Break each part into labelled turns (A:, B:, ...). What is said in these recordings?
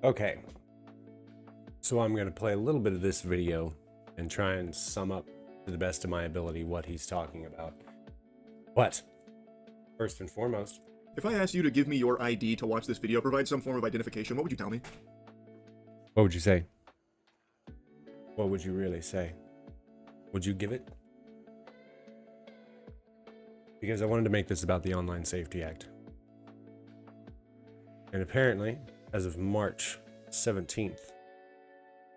A: Okay, so I'm going to play a little bit of this video and try and sum up to the best of my ability what he's talking about. But first and foremost,
B: If I asked you to give me your ID to watch this video, provide some form of identification, what would you tell me?
A: what would you say? What would you really say? Would you give it? Because I wanted to make this about the Online Safety Act. And apparently, as of March 17th,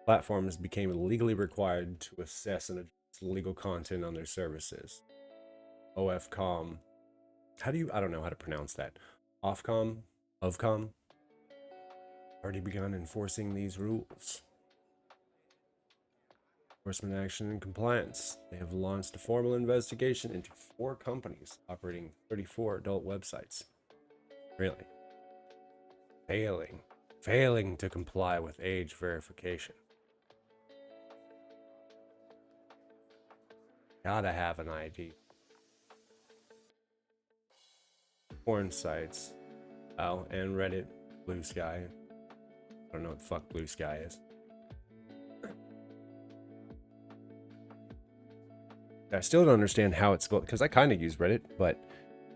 A: platforms became legally required to assess and address legal content on their services. Ofcom. I don't know how to pronounce that. Ofcom already begun enforcing these rules. Enforcement action and compliance. They have launched a formal investigation into 4 companies operating 34 adult websites. Really? Failing to comply with age verification. Gotta have an ID. Porn sites. Oh, and Reddit, Blue Sky. I don't know what the fuck Blue Sky is. I still don't understand how it's built, because I kind of use Reddit, but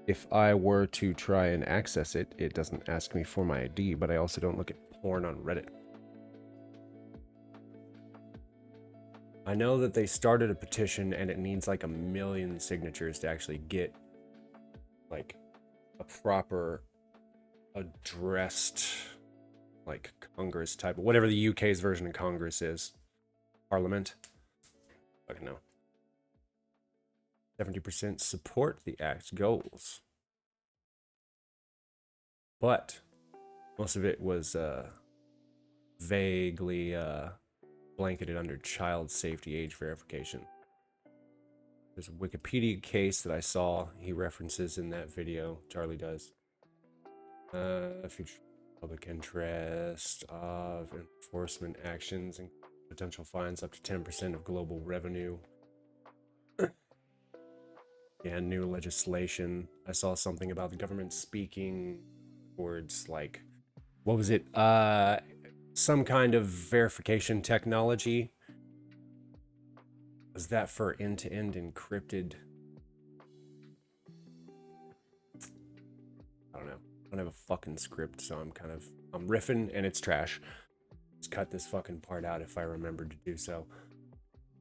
A: if I were to try and access it, it doesn't ask me for my ID, but I also don't look at porn on Reddit. I know that they started a petition and it needs like 1 million signatures to actually get like a proper addressed like Congress type, whatever the UK's version of Congress is. Parliament. Fucking no. 70% support the Act's goals. But most of it was vaguely blanketed under child safety age verification. There's a Wikipedia case that I saw he references in that video. Charlie does. Future public interest of enforcement actions and potential fines up to 10% of global revenue. Yeah, new legislation. I saw something about the government speaking towards like, what was it? Some kind of verification technology. Was that for end-to-end encrypted? I don't know. I don't have a fucking script, so I'm riffing and it's trash. Let's cut this fucking part out if I remember to do so.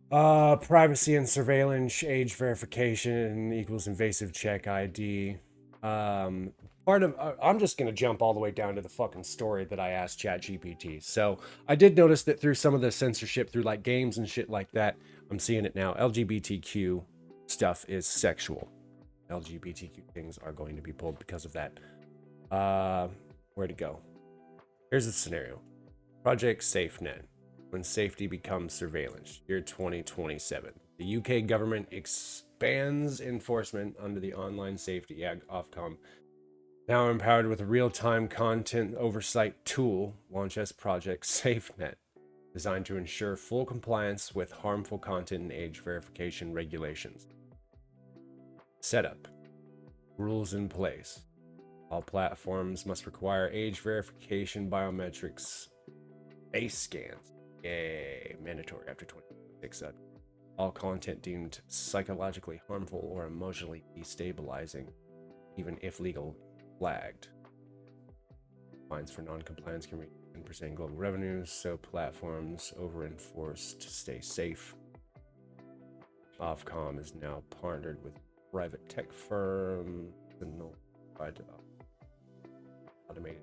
A: Privacy and surveillance, age verification equals invasive check ID. I'm just gonna jump all the way down to the fucking story that I asked ChatGPT. So I did notice that through some of the censorship through like games and shit like that, I'm seeing it now. LGBTQ stuff is sexual. LGBTQ things are going to be pulled because of that. Where to go? Here's the scenario. Project SafeNet. When safety becomes surveillance, year 2027. The UK government expands enforcement under the Online Safety Act, Ofcom. Now empowered with a real-time content oversight tool, launch as Project SafeNet, designed to ensure full compliance with harmful content and age verification regulations. Setup. Rules in place. All platforms must require age verification biometrics face scans. Yay, mandatory after 26. All content deemed psychologically harmful or emotionally destabilizing, even if legal, flagged. Fines for non-compliance can reach 10% global revenues, so platforms over-enforced to stay safe. Ofcom is now partnered with private tech firm SentinelVerify to automated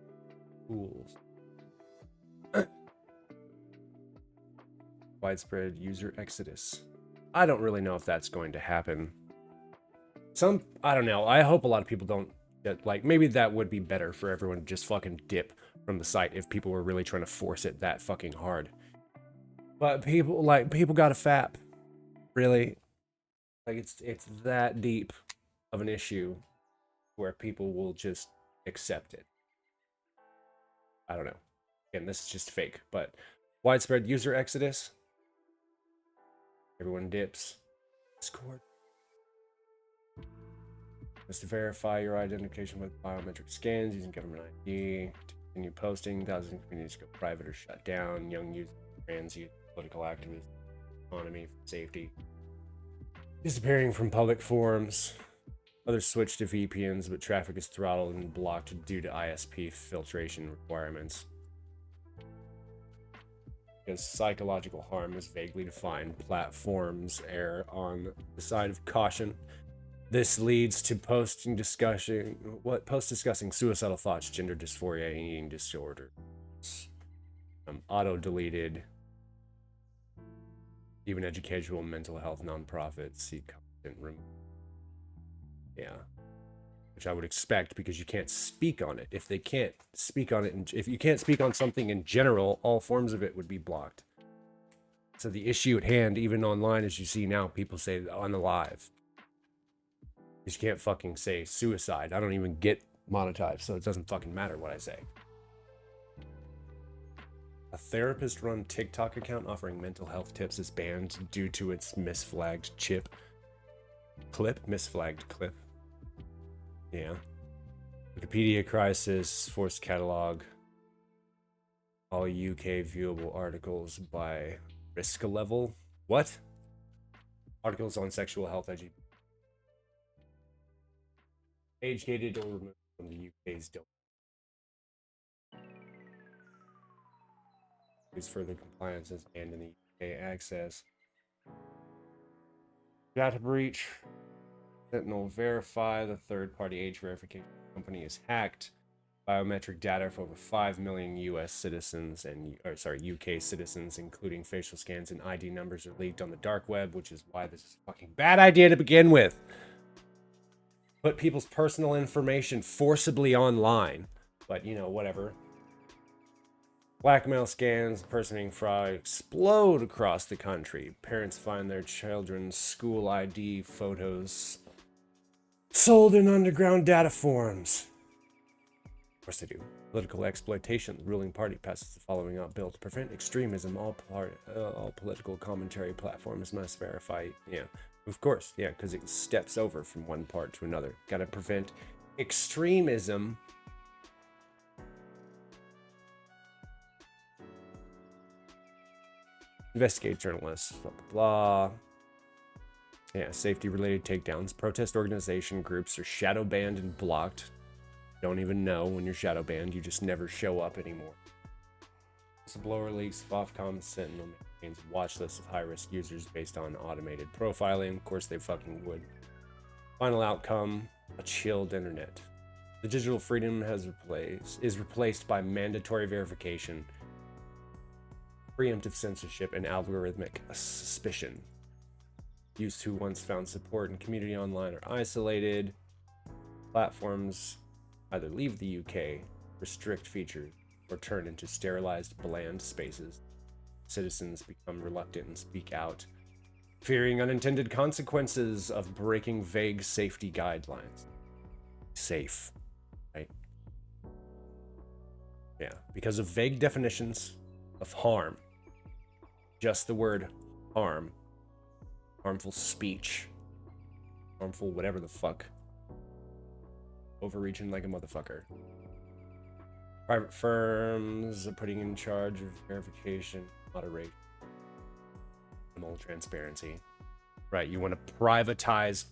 A: tools. Widespread user exodus. I don't really know if that's going to happen. I don't know. I hope a lot of people don't get, like, maybe that would be better for everyone to just fucking dip from the site if people were really trying to force it that fucking hard. But people got a FAP. Really. Like it's that deep of an issue where people will just accept it. I don't know. Again, this is just fake, but widespread user exodus. Everyone dips. Discord. Just to verify your identification with biometric scans using government ID. continue posting. Thousands of communities go private or shut down. Young youth, trans youth, political activists, economy, safety. Disappearing from public forums. Others switch to VPNs, but traffic is throttled and blocked due to ISP filtration requirements. Because psychological harm is vaguely defined, platforms err on the side of caution. This leads to posts discussing suicidal thoughts, gender dysphoria, and eating disorder. Auto-deleted. Even educational mental health nonprofits seek content removal. Yeah. Which I would expect because you can't speak on it. If they can't speak on it, and if you can't speak on something in general, all forms of it would be blocked. So the issue at hand, even online, as you see now, people say unalive. Because you can't fucking say suicide. I don't even get monetized, so it doesn't fucking matter what I say. A therapist-run TikTok account offering mental health tips is banned due to its misflagged misflagged clip. Yeah. Wikipedia crisis, forced catalog. All UK viewable articles by risk level. What? Articles on sexual health, age-gated or removed from the UK's domain. Is further compliance is banned in the UK access. Data breach. SentinelVerify, the third-party age verification company, is hacked. Biometric data for over 5 million US citizens UK citizens, including facial scans and ID numbers, are leaked on the dark web, which is why this is a fucking bad idea to begin with. Put people's personal information forcibly online, but you know, whatever. Blackmail scans, impersonating fraud explode across the country. Parents find their children's school ID photos sold in underground data forums. Of course they do. Political exploitation. The ruling party passes the following out bill to prevent extremism. All political commentary platforms must verify. Yeah, of course. Yeah, because it steps over from one part to another. Got to prevent extremism. Investigate journalists. Blah, blah, blah. Yeah, safety-related takedowns. Protest organization groups are shadow banned and blocked. Don't even know when you're shadow banned. You just never show up anymore. Whistleblower leaks of Ofcom Sentinel maintains a watch list of high-risk users based on automated profiling. Of course they fucking would. Final outcome, a chilled internet. The digital freedom is replaced by mandatory verification, preemptive censorship, and algorithmic suspicion. Youths who once found support and community online are isolated. Platforms either leave the UK, restrict features, or turn into sterilized, bland spaces. Citizens become reluctant and speak out, fearing unintended consequences of breaking vague safety guidelines. Safe, right? Yeah, because of vague definitions of harm. Just the word harm. Harmful speech. Harmful whatever the fuck. Overreaching like a motherfucker. Private firms are putting in charge of verification, moderation, minimal transparency. Right, you want to privatize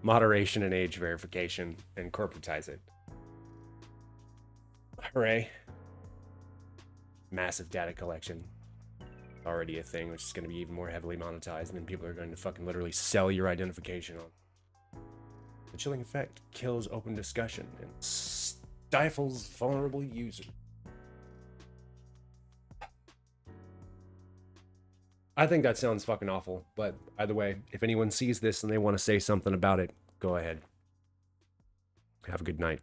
A: moderation and age verification and corporatize it. Hooray. Massive data collection. Already a thing, which is going to be even more heavily monetized, and then people are going to fucking literally sell your identification on. The chilling effect kills open discussion and stifles vulnerable users. I think that sounds fucking awful, but either way, if anyone sees this and they want to say something about it, go ahead. Have a good night.